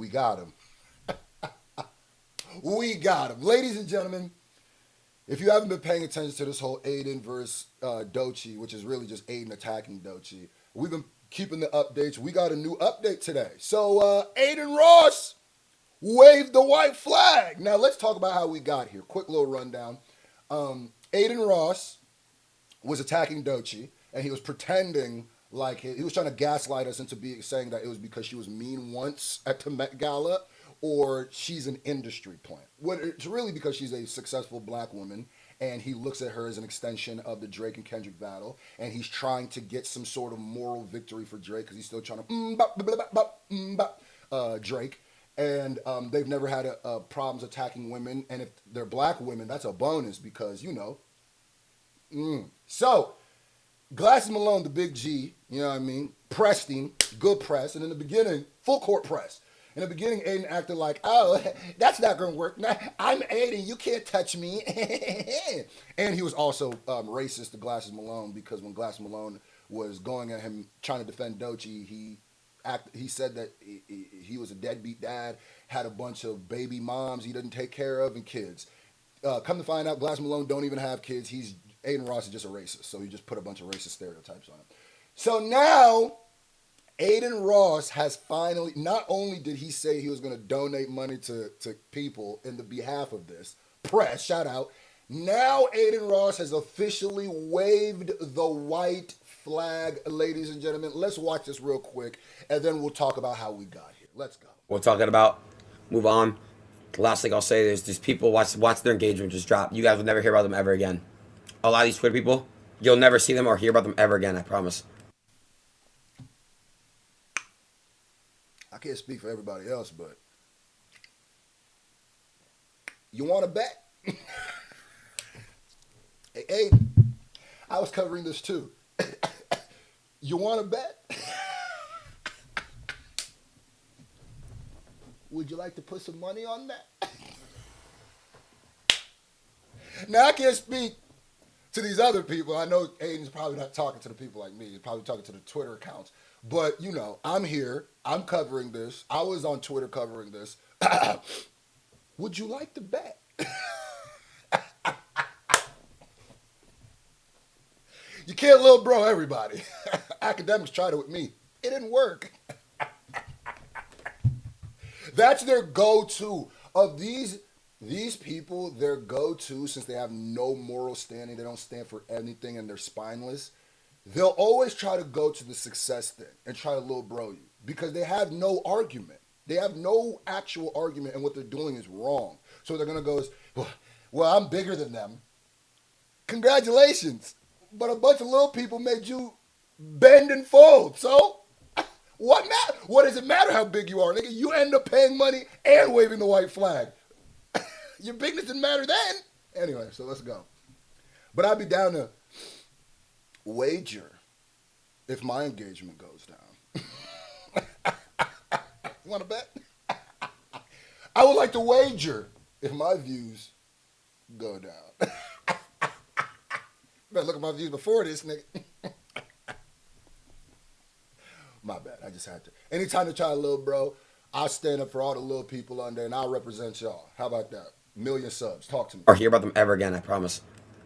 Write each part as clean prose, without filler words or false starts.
We got him. We got him. Ladies and gentlemen, if you haven't been paying attention to this whole Adin versus Doechii, which is really just Adin attacking Doechii, we've been keeping the updates. We got a new update today. So Adin Ross waved the white flag. Now let's talk about how we got here. Quick little rundown. Adin Ross was attacking Doechii, and he was pretending like he was trying to gaslight us into saying that it was because she was mean once at the Met Gala, or she's an industry plant. It's really because she's a successful black woman, and he looks at her as an extension of the Drake and Kendrick battle, and he's trying to get some sort of moral victory for Drake because he's still trying to Drake. And they've never had problems attacking women, and if they're black women, that's a bonus because, you know. So, Glasses Malone, the big G, you know what I mean, pressed him, good press, and in the beginning, full court press. In the beginning, Adin acted like, oh, that's not going to work. Nah, I'm Adin. You can't touch me. And he was also racist to Glasses Malone because when Glasses Malone was going at him trying to defend Doechii, he said that he was a deadbeat dad, had a bunch of baby moms he didn't take care of, and kids. Come to find out, Glasses Malone don't even have kids. Adin Ross is just a racist, so he just put a bunch of racist stereotypes on him. So now Adin Ross has finally, not only did he say he was going to donate money to people in the behalf of this, press, shout out, now Adin Ross has officially waved the white flag, ladies and gentlemen. Let's watch this real quick, and then we'll talk about how we got here. Let's go. We're talking about, move on. The last thing I'll say is these people, watch their engagement just drop. You guys will never hear about them ever again. A lot of these Twitter people, you'll never see them or hear about them ever again, I promise. I can't speak for everybody else, but you want to bet? Hey, Adin, I was covering this too. You want to bet? Would you like to put some money on that? Now, I can't speak to these other people. I know Adin's probably not talking to the people like me. He's probably talking to the Twitter accounts. But, you know, I'm here. I'm covering this. I was on Twitter covering this. Would you like to bet? You can't little bro everybody. Academics tried it with me. It didn't work. That's their go-to. Of these people, their go-to, since they have no moral standing, they don't stand for anything, and they're spineless, they'll always try to go to the success thing and try to little bro you because they have no argument. They have no actual argument, and what they're doing is wrong. So they're going to go, well, I'm bigger than them. Congratulations. But a bunch of little people made you bend and fold. So what does it matter how big you are, nigga? You end up paying money and waving the white flag. Your bigness didn't matter then. Anyway, so let's go. But I'd be down to wager if my engagement goes down. You want to bet? I would like to wager if my views go down. Better look at my views before this, nigga. My bad. I just had to. Anytime they try a little bro, I'll stand up for all the little people on there, and I'll represent y'all. How about that? 1,000,000 subs. Talk to me. Or hear about them ever again, I promise.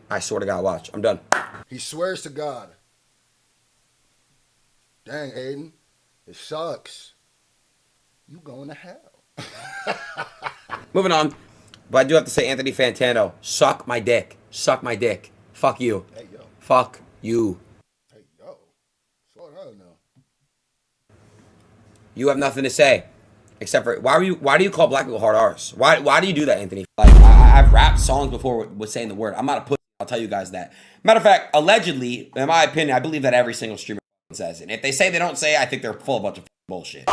I swear to God, watch. I'm done. He swears to God. Dang, Adin. It sucks. You going to hell. Moving on. But I do have to say, Anthony Fantano, suck my dick. Suck my dick. Fuck you. Hey, yo. Fuck you. Hey, yo. Slow down now. You have nothing to say. Except for, why do you call black people hard R's? Why do you do that, Anthony? Like, I've rapped songs before with saying the word. I'm not a pussy. I'll tell you guys that. Matter of fact, allegedly, in my opinion, I believe that every single streamer says it. And if they say they don't say it, I think they're full of a bunch of bullshit.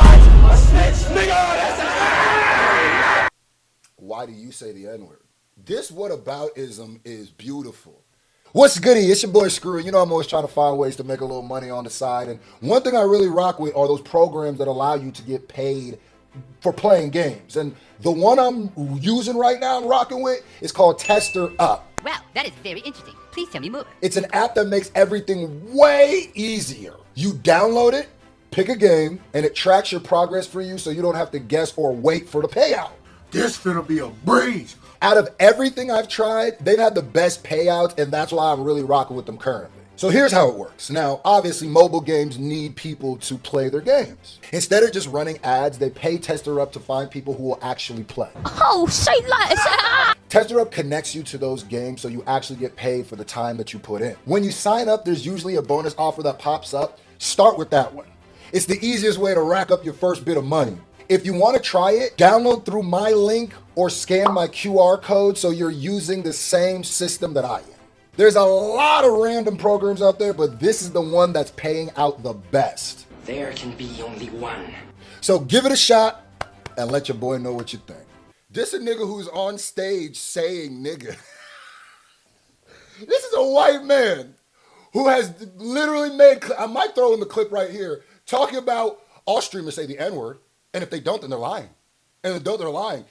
Why do you say the N-word? This whataboutism is beautiful. What's goody? It's your boy Screw. You know I'm always trying to find ways to make a little money on the side. And one thing I really rock with are those programs that allow you to get paid for playing games. And the one I'm using right now, I'm rocking with, is called Tester Up. Wow, that is very interesting. Please tell me more. It's an app that makes everything way easier. You download it, Pick a game, and it tracks your progress for you so you don't have to guess or wait for the payout. This finna be a breeze. Out of everything I've tried, they've had the best payouts, and that's why I'm really rocking with them currently. So here's how it works. Now, obviously, mobile games need people to play their games. Instead of just running ads, they pay TesterUp to find people who will actually play. Oh, say less. TesterUp connects you to those games so you actually get paid for the time that you put in. When you sign up, there's usually a bonus offer that pops up. Start with that one. It's the easiest way to rack up your first bit of money. If you want to try it, download through my link or scan my QR code so you're using the same system that I am. There's a lot of random programs out there, but this is the one that's paying out the best. There can be only one. So give it a shot and let your boy know what you think. This a nigga who's on stage saying nigga. This is a white man who has literally made, I might throw in the clip right here, talking about all streamers say the N-word, and if they don't, then they're lying. And if they don't, they're lying.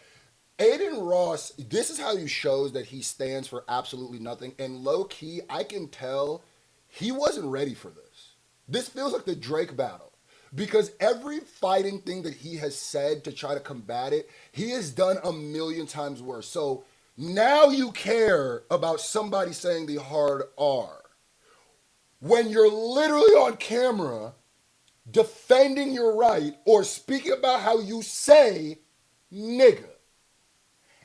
Adin Ross, this is how he shows that he stands for absolutely nothing. And low-key, I can tell he wasn't ready for this. This feels like the Drake battle. Because every fighting thing that he has said to try to combat it, he has done a million times worse. So now you care about somebody saying the hard R. When you're literally on camera defending your right or speaking about how you say nigga.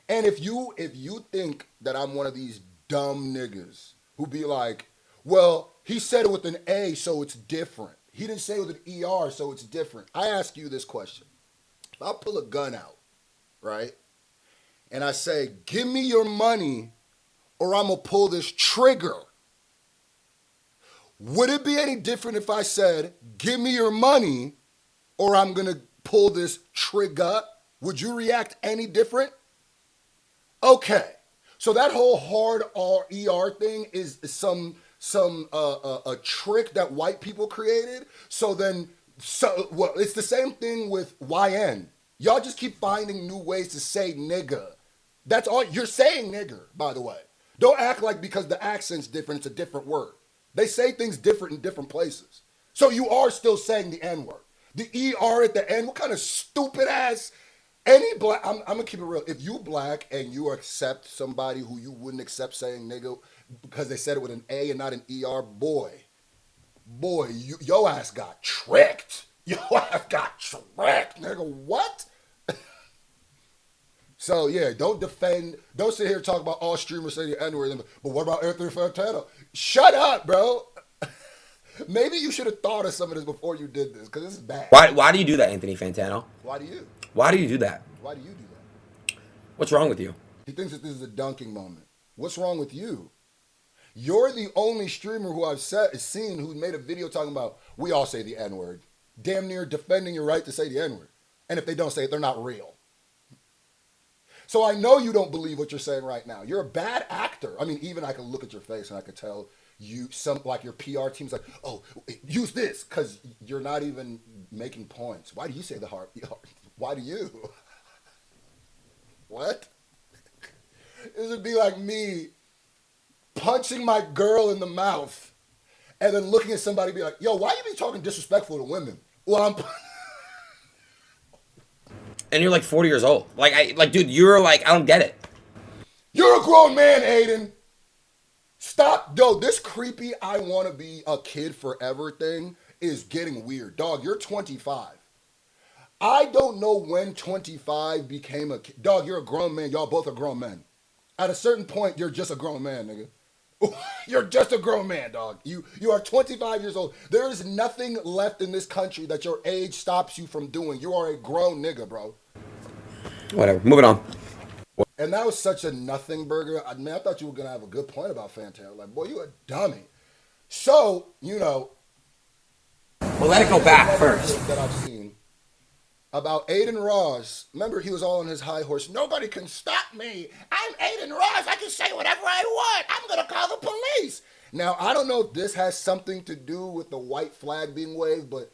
And if you think that I'm one of these dumb niggas who be like, well, he said it with an A, so it's different. He didn't say it with an ER, so it's different. I ask you this question. If I pull a gun out, right, and I say, give me your money or I'm going to pull this trigger, would it be any different if I said, give me your money or I'm going to pull this trigger? Would you react any different? Okay. So that whole hard ER thing is some a trick that white people created. Well, it's the same thing with YN. Y'all just keep finding new ways to say nigga. That's all you're saying, nigger, by the way. Don't act like because the accent's different, it's a different word. They say things different in different places. So you are still saying the N-word. The ER at the end, what kind of stupid ass, any black, I'm gonna keep it real. If you black and you accept somebody who you wouldn't accept saying nigga because they said it with an A and not an ER, boy, your ass got tricked. Your ass got tricked, nigga. What? So yeah, don't sit here and talk about all streamers saying the N-word, but what about Anthony Fantano? Shut up, bro. Maybe you should have thought of some of this before you did this, because this is bad. Why do you do that, Anthony Fantano? Why do you? Why do you do that? Why do you do that? What's wrong with you? He thinks that this is a dunking moment. What's wrong with you? You're the only streamer who I've seen who made a video talking about, we all say the N-word. Damn near defending your right to say the N-word. And if they don't say it, they're not real. So I know you don't believe what you're saying right now. You're a bad actor. I mean, even I can look at your face and I could tell you, like your PR team's like, oh, use this, because you're not even making points. Why do you say the hard? Why do you? What? This would be like me punching my girl in the mouth and then looking at somebody and be like, yo, why you be talking disrespectful to women? Well, I'm... And you're like 40 years old. Dude, you're like, I don't get it. You're a grown man, Adin. Stop. This creepy I want to be a kid forever thing is getting weird. Dog, you're 25. I don't know when 25 became a kid. Dog, you're a grown man. Y'all both are grown men. At a certain point, you're just a grown man, nigga. You're just a grown man, dog. You are 25 years old. There is nothing left in this country that your age stops you from doing. You are a grown nigga, bro. Whatever. Moving on. And that was such a nothing burger. I thought you were going to have a good point about Fantano. Like, boy, you a dummy. So, Well, let it go back first. That I've seen about Adin Ross. Remember, he was all on his high horse. Nobody can stop me. I'm Adin Ross. I can say whatever I want. I'm going to call the police. Now, I don't know if this has something to do with the white flag being waved, but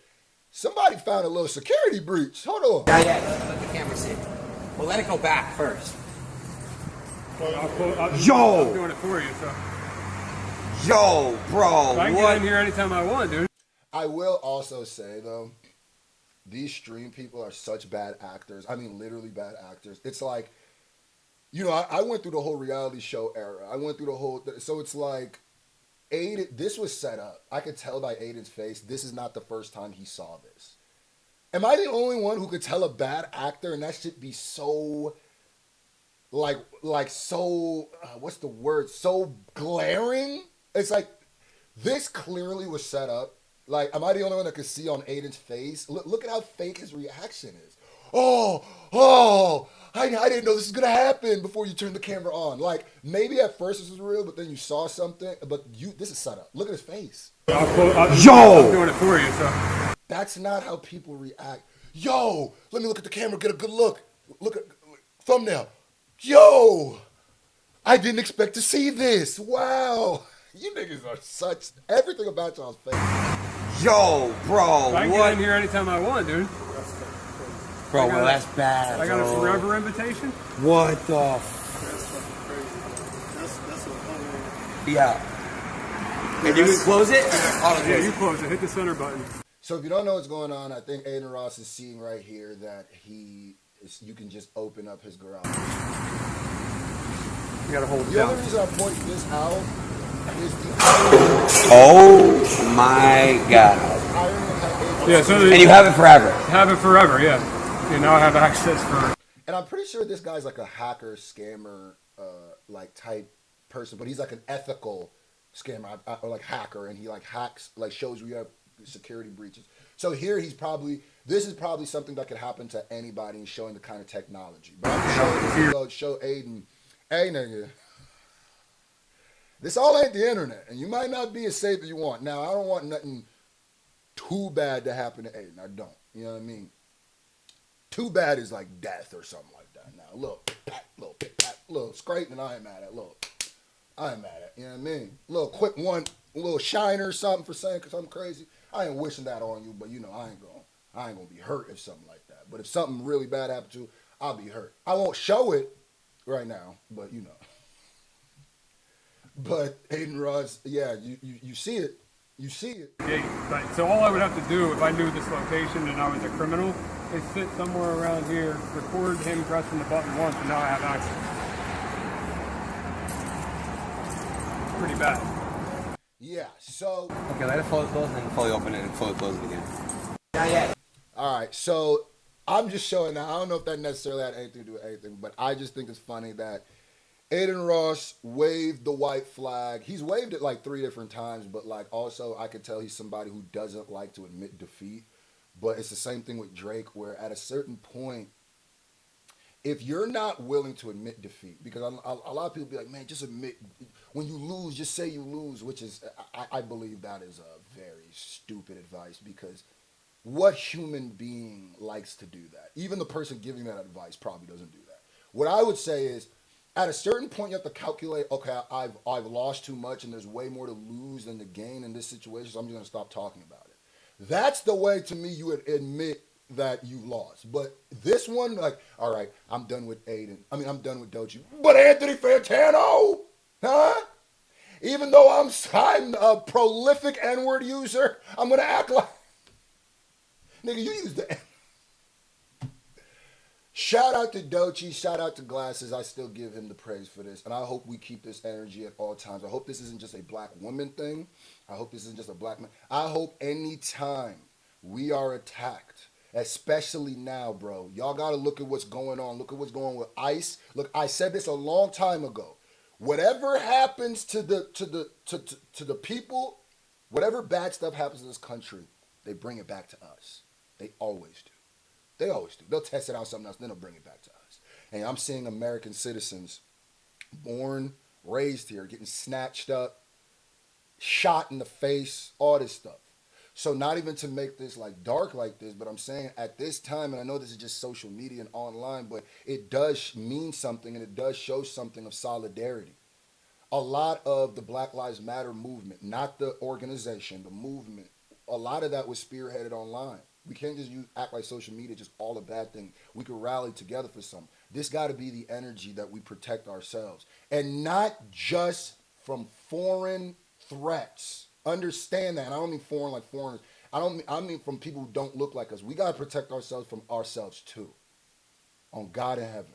somebody found a little security breach. Hold on. Yeah. Let the camera see. Well, let it go back first. Well, Yo! I'm doing it for you, so. Yo, bro. I can get in here anytime I want, dude. I will also say, though, these stream people are such bad actors. I mean, literally bad actors. It's like, you know, I went through the whole reality show era. I went through the whole, so it's like, Aiden, this was set up. I could tell by Aiden's face, this is not the first time he saw this. Am I the only one who could tell a bad actor and that should be so, so, what's the word? So glaring? It's like, this clearly was set up. Like, am I the only one that could see on Aiden's face? Look at how fake his reaction is. Oh, I didn't know this was going to happen before you turned the camera on. Like, maybe at first this was real, but then you saw something. But this is set up. Look at his face. I'm doing it for you, so. That's not how people react. Yo, let me look at the camera, get a good look. Look at thumbnail. Yo, I didn't expect to see this. Wow. You niggas are such, everything about y'all's fake. Yo, bro, I can get in here anytime I want, dude. Bro, well, that's bad. I got a forever invitation. What the? Yeah. And you can close it? Yeah, you close it. Hit the center button. So if you don't know what's going on, I think Adin Ross is seeing right here that you can just open up his garage. You gotta hold it The down. only reason I point this out is the Oh my god. irony of how Adin Yeah, so And you have it forever. have it forever. Yeah. Okay, now I have access for. And I'm pretty sure this guy's like a hacker, scammer, like type person, but he's like an ethical scammer or like hacker, and he like hacks, like shows you have security breaches. So here this is probably something that could happen to anybody in showing the kind of technology. But I'm showing show Aiden, hey nigga, this all ain't the internet, and you might not be as safe as you want. Now I don't want nothing too bad to happen to Aiden. I don't. You know what I mean? Too bad is like death or something like that. Now, little scraping, I ain't mad at. I ain't mad at. You know what I mean? Little quick one, little shiner or something for saying something crazy. I ain't wishing that on you, but you know, I ain't gonna be hurt if something like that. But if something really bad happened to you, I'll be hurt. I won't show it right now, but you know. But Adin Ross, yeah, you see it. You see it. Yeah, right. So all I would have to do if I knew this location and I was a criminal is sit somewhere around here, record him pressing the button once, and now I have access. Pretty bad. Yeah, so Okay, let it fully close and then fully open it and fully close it again. Not yet. all right, so I'm just showing now. I don't know if that necessarily had anything to do with anything, but I just think it's funny that Adin Ross waved the white flag. He's waved it like 3 different times, but like also I could tell he's somebody who doesn't like to admit defeat. But it's the same thing with Drake, where at a certain point, if you're not willing to admit defeat, because a lot of people be like, man, just admit, when you lose, just say you lose, which is, I believe that is a very stupid advice, because what human being likes to do that? Even the person giving that advice probably doesn't do that. What I would say is, at a certain point, you have to calculate, okay, I've lost too much and there's way more to lose than to gain in this situation, so I'm just going to stop talking about it. That's the way, to me, you would admit that you lost. But this one, like, all right, I'm done with Adin. I mean, I'm done with Doechii. But Anthony Fantano? Huh? Even though I'm a prolific N-word user, I'm going to act like... Nigga, you use the... Shout out to Doechii, shout out to Glasses. I still give him the praise for this. And I hope we keep this energy at all times. I hope this isn't just a black woman thing. I hope this isn't just a black man. I hope anytime we are attacked, especially now, bro, y'all got to look at what's going on. Look at what's going on with ICE. Look, I said this a long time ago. Whatever happens to the people, whatever bad stuff happens in this country, they bring it back to us. They always do. They always do. They'll test it out something else, then they'll bring it back to us. And I'm seeing American citizens born, raised here, getting snatched up, shot in the face, all this stuff. So not even to make this like dark like this, but I'm saying at this time, and I know this is just social media and online, but it does mean something and it does show something of solidarity. A lot of the Black Lives Matter movement, not the organization, the movement, a lot of that was spearheaded online. We can't just act like social media is just all a bad thing. We could rally together for something. This got to be the energy that we protect ourselves. And not just from foreign threats. Understand that. And I don't mean foreign like foreigners. I mean from people who don't look like us. We gotta protect ourselves from ourselves too. On God in heaven.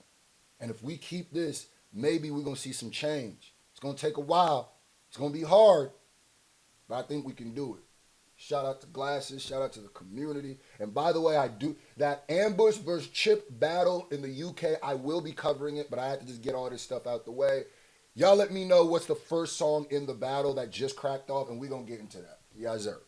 And if we keep this, maybe we're gonna see some change. It's gonna take a while. It's gonna be hard, but I think we can do it. Shout out to Glasses. Shout out to the community. And by the way, I do that Ambush versus Chip battle in the UK. I will be covering it, but I had to just get all this stuff out the way. Y'all let me know what's the first song in the battle that just cracked off, and we're gonna get into that. Yes, sir.